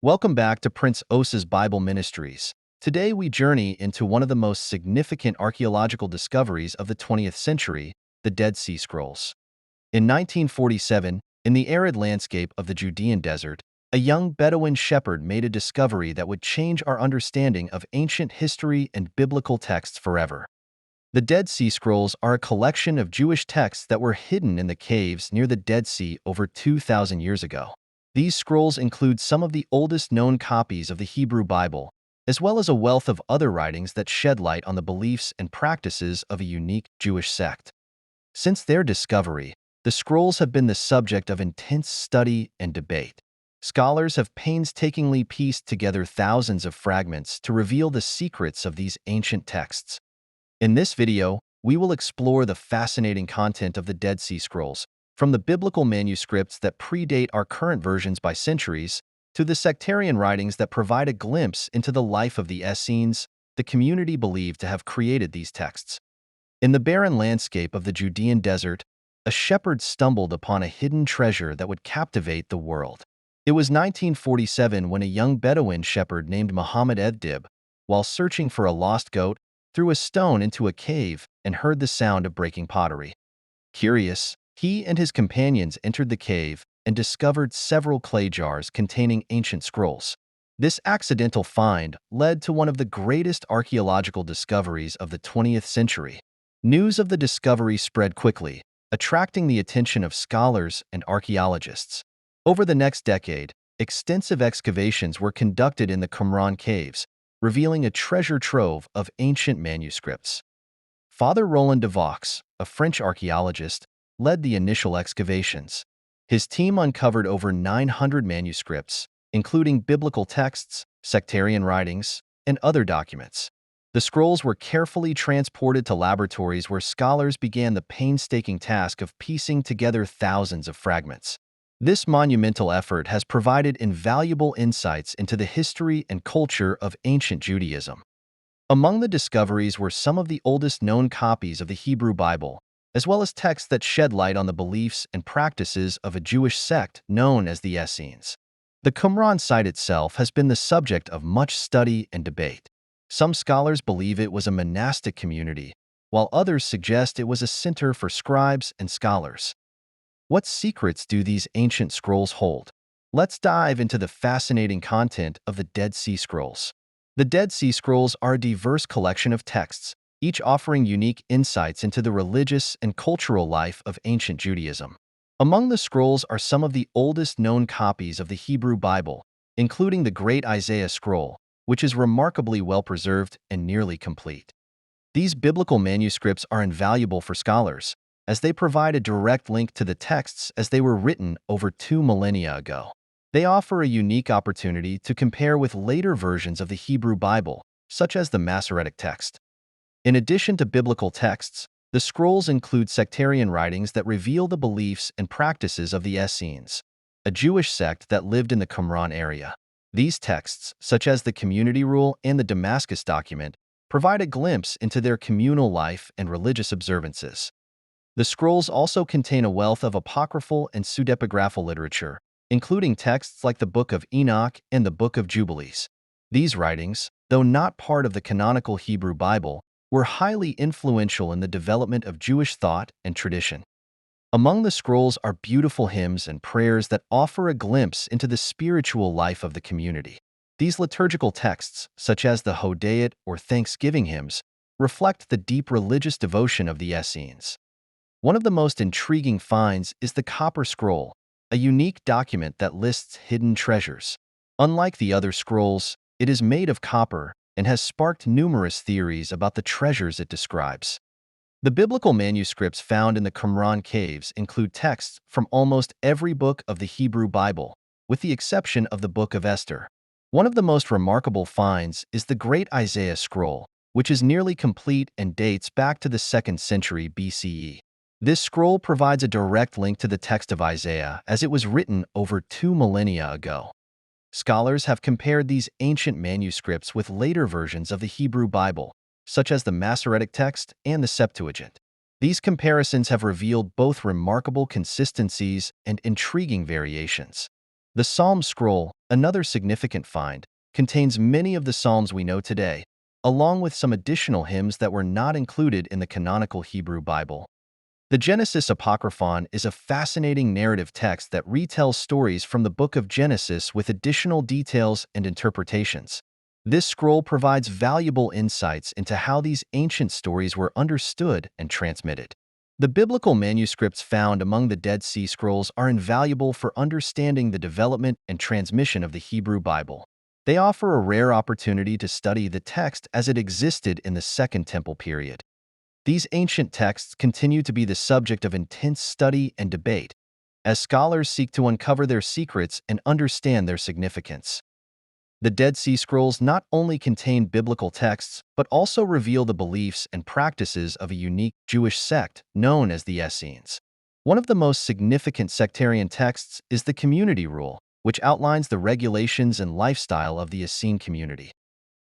Welcome back to Prince Osa's Bible Ministries. Today we journey into one of the most significant archaeological discoveries of the 20th century, the Dead Sea Scrolls. In 1947, in the arid landscape of the Judean desert, a young Bedouin shepherd made a discovery that would change our understanding of ancient history and biblical texts forever. The Dead Sea Scrolls are a collection of Jewish texts that were hidden in the caves near the Dead Sea over 2,000 years ago. These scrolls include some of the oldest known copies of the Hebrew Bible, as well as a wealth of other writings that shed light on the beliefs and practices of a unique Jewish sect. Since their discovery, the scrolls have been the subject of intense study and debate. Scholars have painstakingly pieced together thousands of fragments to reveal the secrets of these ancient texts. In this video, we will explore the fascinating content of the Dead Sea Scrolls, from the biblical manuscripts that predate our current versions by centuries, to the sectarian writings that provide a glimpse into the life of the Essenes, the community believed to have created these texts. In the barren landscape of the Judean desert, a shepherd stumbled upon a hidden treasure that would captivate the world. It was 1947 when a young Bedouin shepherd named Muhammad Eddib, while searching for a lost goat, threw a stone into a cave and heard the sound of breaking pottery. Curious, he and his companions entered the cave and discovered several clay jars containing ancient scrolls. This accidental find led to one of the greatest archaeological discoveries of the 20th century. News of the discovery spread quickly, attracting the attention of scholars and archaeologists. Over the next decade, extensive excavations were conducted in the Qumran caves, revealing a treasure trove of ancient manuscripts. Father Roland de Vaux, a French archaeologist, led the initial excavations. His team uncovered over 900 manuscripts, including biblical texts, sectarian writings, and other documents. The scrolls were carefully transported to laboratories where scholars began the painstaking task of piecing together thousands of fragments. This monumental effort has provided invaluable insights into the history and culture of ancient Judaism. Among the discoveries were some of the oldest known copies of the Hebrew Bible, as well as texts that shed light on the beliefs and practices of a Jewish sect known as the Essenes. The Qumran site itself has been the subject of much study and debate. Some scholars believe it was a monastic community, while others suggest it was a center for scribes and scholars. What secrets do these ancient scrolls hold? Let's dive into the fascinating content of the Dead Sea Scrolls. The Dead Sea Scrolls are a diverse collection of texts, each offering unique insights into the religious and cultural life of ancient Judaism. Among the scrolls are some of the oldest known copies of the Hebrew Bible, including the Great Isaiah Scroll, which is remarkably well preserved and nearly complete. These biblical manuscripts are invaluable for scholars, as they provide a direct link to the texts as they were written over 2 millennia ago. They offer a unique opportunity to compare with later versions of the Hebrew Bible, such as the Masoretic text. In addition to biblical texts, the scrolls include sectarian writings that reveal the beliefs and practices of the Essenes, a Jewish sect that lived in the Qumran area. These texts, such as the Community Rule and the Damascus Document, provide a glimpse into their communal life and religious observances. The scrolls also contain a wealth of apocryphal and pseudepigraphal literature, including texts like the Book of Enoch and the Book of Jubilees. These writings, though not part of the canonical Hebrew Bible, were highly influential in the development of Jewish thought and tradition. Among the scrolls are beautiful hymns and prayers that offer a glimpse into the spiritual life of the community. These liturgical texts, such as the Hodayot or Thanksgiving hymns, reflect the deep religious devotion of the Essenes. One of the most intriguing finds is the Copper Scroll, a unique document that lists hidden treasures. Unlike the other scrolls, it is made of copper and has sparked numerous theories about the treasures it describes. The biblical manuscripts found in the Qumran caves include texts from almost every book of the Hebrew Bible, with the exception of the Book of Esther. One of the most remarkable finds is the Great Isaiah Scroll, which is nearly complete and dates back to the 2nd century BCE. This scroll provides a direct link to the text of Isaiah as it was written over 2 millennia ago. Scholars have compared these ancient manuscripts with later versions of the Hebrew Bible, such as the Masoretic text and the Septuagint. These comparisons have revealed both remarkable consistencies and intriguing variations. The Psalm Scroll, another significant find, contains many of the psalms we know today, along with some additional hymns that were not included in the canonical Hebrew Bible. The Genesis Apocryphon is a fascinating narrative text that retells stories from the book of Genesis with additional details and interpretations. This scroll provides valuable insights into how these ancient stories were understood and transmitted. The biblical manuscripts found among the Dead Sea Scrolls are invaluable for understanding the development and transmission of the Hebrew Bible. They offer a rare opportunity to study the text as it existed in the Second Temple period. These ancient texts continue to be the subject of intense study and debate, as scholars seek to uncover their secrets and understand their significance. The Dead Sea Scrolls not only contain biblical texts, but also reveal the beliefs and practices of a unique Jewish sect known as the Essenes. One of the most significant sectarian texts is the Community Rule, which outlines the regulations and lifestyle of the Essene community.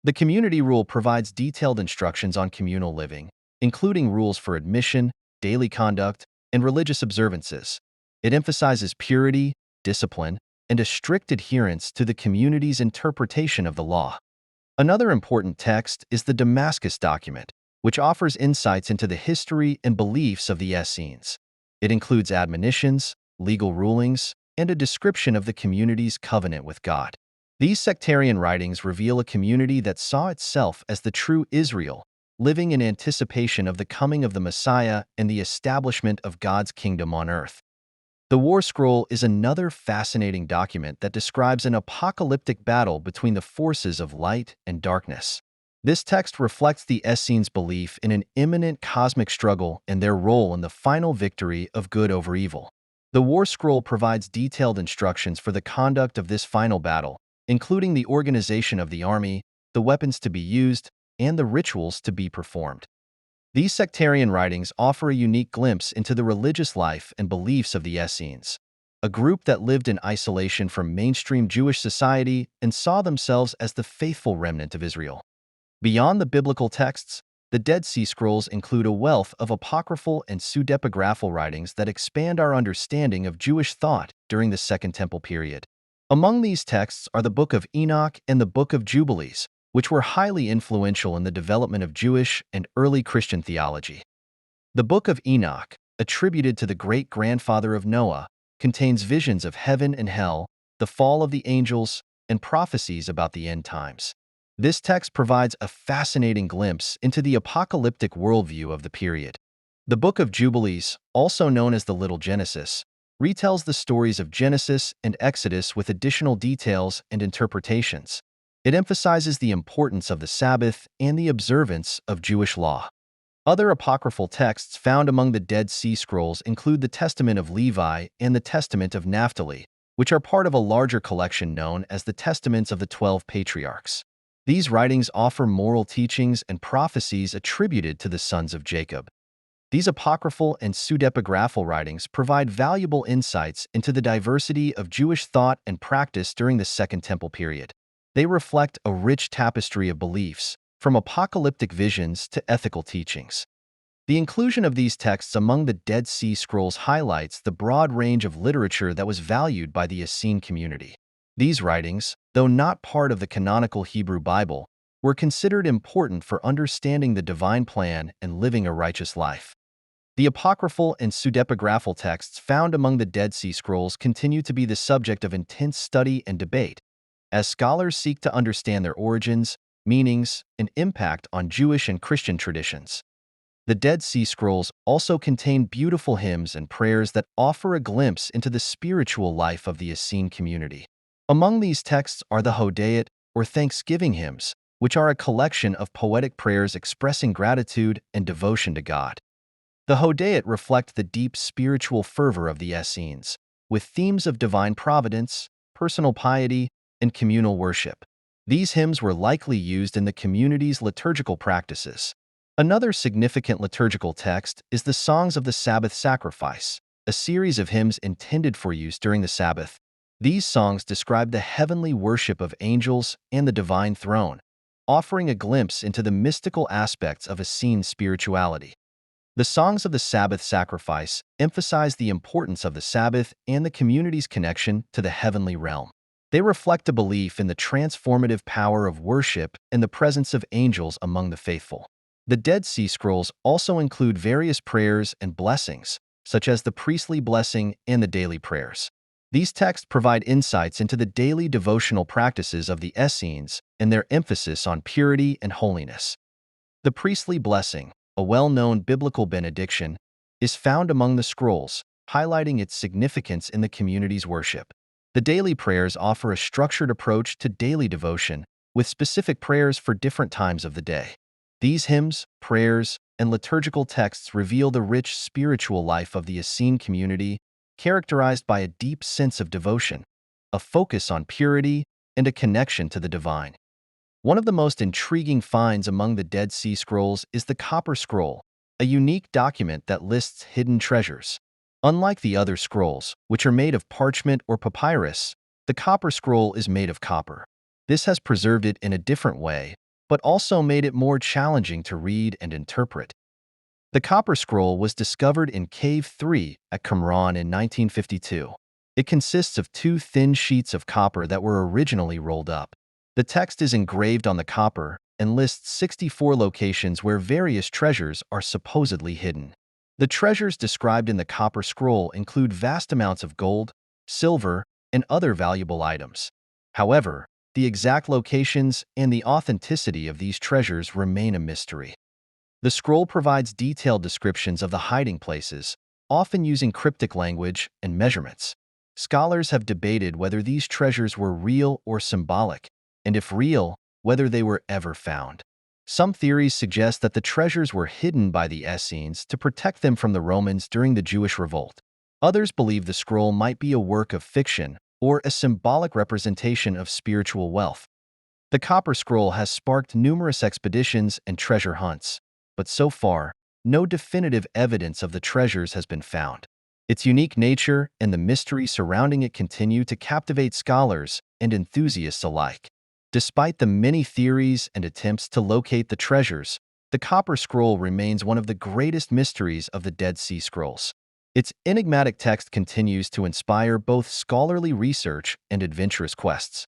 The Community Rule provides detailed instructions on communal living, including rules for admission, daily conduct, and religious observances. It emphasizes purity, discipline, and a strict adherence to the community's interpretation of the law. Another important text is the Damascus document, which offers insights into the history and beliefs of the Essenes. It includes admonitions, legal rulings, and a description of the community's covenant with God. These sectarian writings reveal a community that saw itself as the true Israel, living in anticipation of the coming of the Messiah and the establishment of God's kingdom on earth. The War Scroll is another fascinating document that describes an apocalyptic battle between the forces of light and darkness. This text reflects the Essenes' belief in an imminent cosmic struggle and their role in the final victory of good over evil. The War Scroll provides detailed instructions for the conduct of this final battle, including the organization of the army, the weapons to be used, and the rituals to be performed. These sectarian writings offer a unique glimpse into the religious life and beliefs of the Essenes, a group that lived in isolation from mainstream Jewish society and saw themselves as the faithful remnant of Israel. Beyond the biblical texts, the Dead Sea Scrolls include a wealth of apocryphal and pseudepigraphal writings that expand our understanding of Jewish thought during the Second Temple period. Among these texts are the Book of Enoch and the Book of Jubilees, which were highly influential in the development of Jewish and early Christian theology. The Book of Enoch, attributed to the great-grandfather of Noah, contains visions of heaven and hell, the fall of the angels, and prophecies about the end times. This text provides a fascinating glimpse into the apocalyptic worldview of the period. The Book of Jubilees, also known as the Little Genesis, retells the stories of Genesis and Exodus with additional details and interpretations. It emphasizes the importance of the Sabbath and the observance of Jewish law. Other apocryphal texts found among the Dead Sea Scrolls include the Testament of Levi and the Testament of Naphtali, which are part of a larger collection known as the Testaments of the 12 Patriarchs. These writings offer moral teachings and prophecies attributed to the sons of Jacob. These apocryphal and pseudepigraphal writings provide valuable insights into the diversity of Jewish thought and practice during the Second Temple period. They reflect a rich tapestry of beliefs, from apocalyptic visions to ethical teachings. The inclusion of these texts among the Dead Sea Scrolls highlights the broad range of literature that was valued by the Essene community. These writings, though not part of the canonical Hebrew Bible, were considered important for understanding the divine plan and living a righteous life. The apocryphal and pseudepigraphal texts found among the Dead Sea Scrolls continue to be the subject of intense study and debate, as scholars seek to understand their origins, meanings, and impact on Jewish and Christian traditions. The Dead Sea Scrolls also contain beautiful hymns and prayers that offer a glimpse into the spiritual life of the Essene community. Among these texts are the Hodayot, or Thanksgiving hymns, which are a collection of poetic prayers expressing gratitude and devotion to God. The Hodayot reflect the deep spiritual fervor of the Essenes, with themes of divine providence, personal piety, and communal worship. These hymns were likely used in the community's liturgical practices. Another significant liturgical text is the Songs of the Sabbath Sacrifice, a series of hymns intended for use during the Sabbath. These songs describe the heavenly worship of angels and the divine throne, offering a glimpse into the mystical aspects of Essene spirituality. The Songs of the Sabbath Sacrifice emphasize the importance of the Sabbath and the community's connection to the heavenly realm. They reflect a belief in the transformative power of worship and the presence of angels among the faithful. The Dead Sea Scrolls also include various prayers and blessings, such as the priestly blessing and the daily prayers. These texts provide insights into the daily devotional practices of the Essenes and their emphasis on purity and holiness. The priestly blessing, a well-known biblical benediction, is found among the scrolls, highlighting its significance in the community's worship. The daily prayers offer a structured approach to daily devotion, with specific prayers for different times of the day. These hymns, prayers, and liturgical texts reveal the rich spiritual life of the Essene community, characterized by a deep sense of devotion, a focus on purity, and a connection to the divine. One of the most intriguing finds among the Dead Sea Scrolls is the Copper Scroll, a unique document that lists hidden treasures. Unlike the other scrolls, which are made of parchment or papyrus, the Copper Scroll is made of copper. This has preserved it in a different way, but also made it more challenging to read and interpret. The Copper Scroll was discovered in Cave 3 at Qumran in 1952. It consists of two thin sheets of copper that were originally rolled up. The text is engraved on the copper and lists 64 locations where various treasures are supposedly hidden. The treasures described in the Copper Scroll include vast amounts of gold, silver, and other valuable items. However, the exact locations and the authenticity of these treasures remain a mystery. The scroll provides detailed descriptions of the hiding places, often using cryptic language and measurements. Scholars have debated whether these treasures were real or symbolic, and if real, whether they were ever found. Some theories suggest that the treasures were hidden by the Essenes to protect them from the Romans during the Jewish revolt. Others believe the scroll might be a work of fiction or a symbolic representation of spiritual wealth. The Copper Scroll has sparked numerous expeditions and treasure hunts, but so far, no definitive evidence of the treasures has been found. Its unique nature and the mystery surrounding it continue to captivate scholars and enthusiasts alike. Despite the many theories and attempts to locate the treasures, the Copper Scroll remains one of the greatest mysteries of the Dead Sea Scrolls. Its enigmatic text continues to inspire both scholarly research and adventurous quests.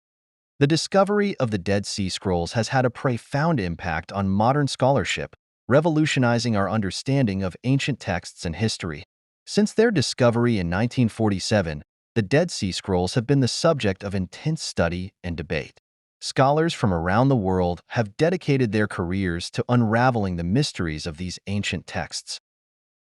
The discovery of the Dead Sea Scrolls has had a profound impact on modern scholarship, revolutionizing our understanding of ancient texts and history. Since their discovery in 1947, the Dead Sea Scrolls have been the subject of intense study and debate. Scholars from around the world have dedicated their careers to unraveling the mysteries of these ancient texts.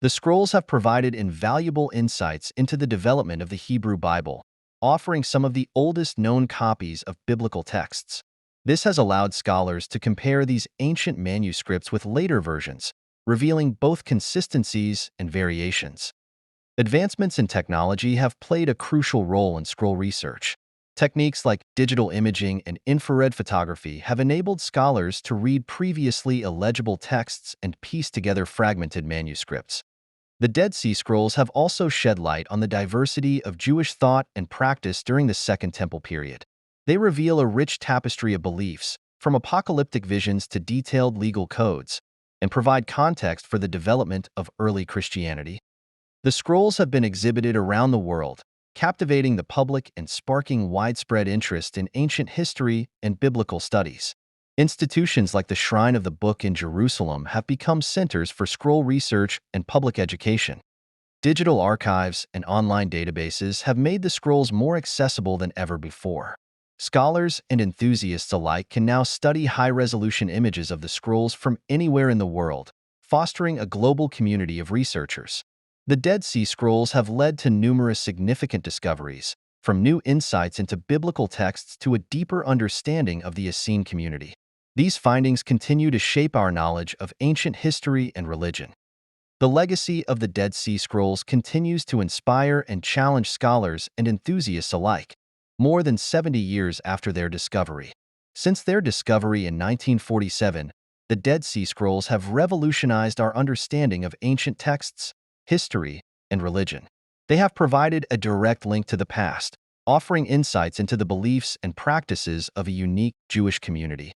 The scrolls have provided invaluable insights into the development of the Hebrew Bible, offering some of the oldest known copies of biblical texts. This has allowed scholars to compare these ancient manuscripts with later versions, revealing both consistencies and variations. Advancements in technology have played a crucial role in scroll research. Techniques like digital imaging and infrared photography have enabled scholars to read previously illegible texts and piece together fragmented manuscripts. The Dead Sea Scrolls have also shed light on the diversity of Jewish thought and practice during the Second Temple period. They reveal a rich tapestry of beliefs, from apocalyptic visions to detailed legal codes, and provide context for the development of early Christianity. The scrolls have been exhibited around the world, captivating the public and sparking widespread interest in ancient history and biblical studies. Institutions like the Shrine of the Book in Jerusalem have become centers for scroll research and public education. Digital archives and online databases have made the scrolls more accessible than ever before. Scholars and enthusiasts alike can now study high-resolution images of the scrolls from anywhere in the world, fostering a global community of researchers. The Dead Sea Scrolls have led to numerous significant discoveries, from new insights into biblical texts to a deeper understanding of the Essene community. These findings continue to shape our knowledge of ancient history and religion. The legacy of the Dead Sea Scrolls continues to inspire and challenge scholars and enthusiasts alike, more than 70 years after their discovery. Since their discovery in 1947, the Dead Sea Scrolls have revolutionized our understanding of ancient texts, history, and religion. They have provided a direct link to the past, offering insights into the beliefs and practices of a unique Jewish community.